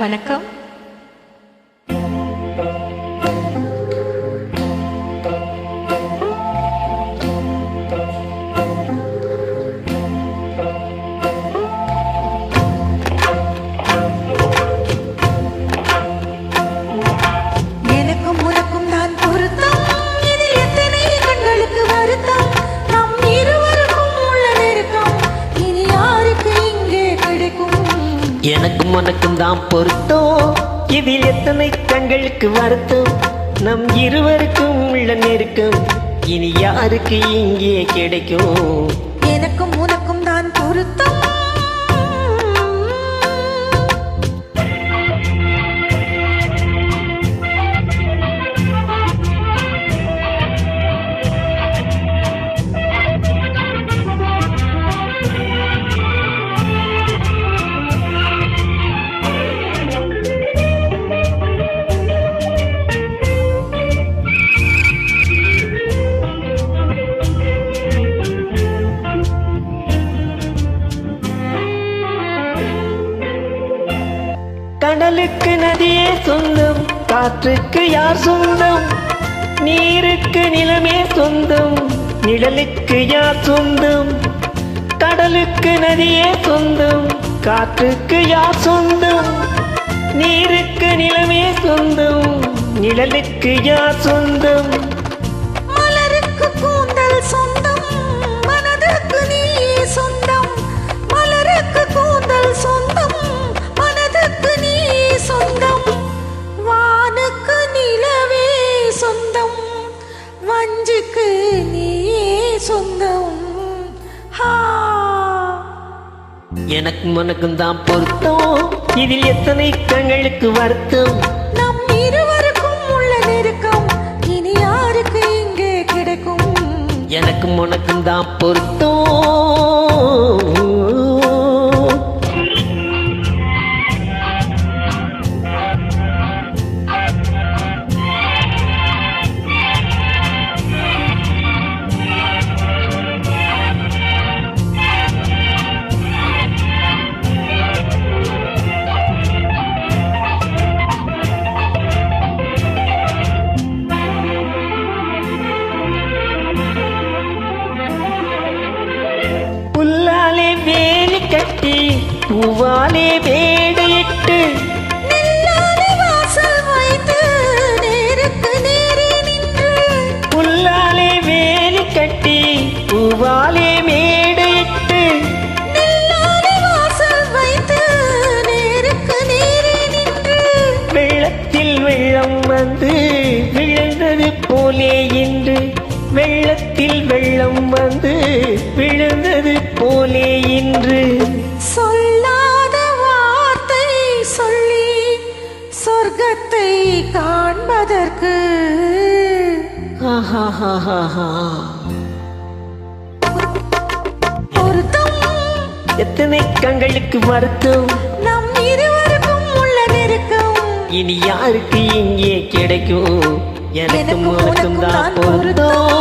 வணக்கம். எனக்கும் உனக்கும் தான் பொருத்தம், இதில் எத்தனை கண்களுக்கு வருத்தம், நம் இருவருக்கும் உள்ள நெருக்கம் இனி யாருக்கு இங்கே கிடைக்கும். எனக்கும் உனக்கும் தான் பொருத்தம், இதில் எத்தனை கண்களுக்கு வருத்தம், நம் இருவருக்கும் உள்ள நெருக்கம் இனி யாருக்கு இங்கே கிடைக்கும். எனக்கும் உனக்கும் தான் பொருத்தம். கடலுக்கு நதியே சொந்தம், காற்றுக்கு யார் சொந்தம், நீருக்கு நிலமே சொந்தம், நிழலுக்கு யார் சொந்தம். கடலுக்கு நதியே சொந்தம், காற்றுக்கு யார் சொந்தம், நீருக்கு நிலமே சொந்தம், நிழலுக்கு யார் சொந்தம். மலருக்கு கூந்தல் சொந்தம், மனதுக்கு நீ சொந்தம். மலருக்கு கூந்தல் சொந்தம், மனதுக்கு நீ சொந்தம். வானுக்கு நிலவே சொந்தம், வஞ்சிக்கு நீ சொந்தம். ஹா, எனக்கும் உனக்கும் தான் பொருத்தம், இதில் எத்தனை கண்களுக்கு வருத்தம், நம் இருவருக்கும் உள்ள நெருக்கம் இனி யாருக்கு இங்கே கிடைக்கும். எனக்கும் உனக்கும் தான் பொருத்தம். புல்லாலே வேலி கட்டி, பூவாலே வேடையிட்டு, நெல்லாலே வாசல் வைத்து நேருக்கு நேரே நின்று. புல்லாலே வேலி கட்டி, பூவாலே மேடையிட்டு, நெல்லாலே வாசல் வைத்து நேருக்கு நேரே நின்று. வெள்ளத்தில் வெள்ளம் வந்து விழுந்தது போலே இன்று, வெள்ளத்தில் வெள்ளம் வந்து விழுந்தது போலே இன்று. சொல்லாத வார்த்தை சொல்லி சொர்க்கத்தை காண்பதற்கு ஆஹாஹாஹாஹா. பொருத்தம், எத்தனை கண்களுக்கு வருத்தம், நம் இருவருக்கும் உள்ள நெருக்கம் இனி யாருக்கு இங்கே கிடைக்கும். எனக்கும் எனக்கும் உனக்கும் உனக்கும் தான் தான் பொருத்தம்.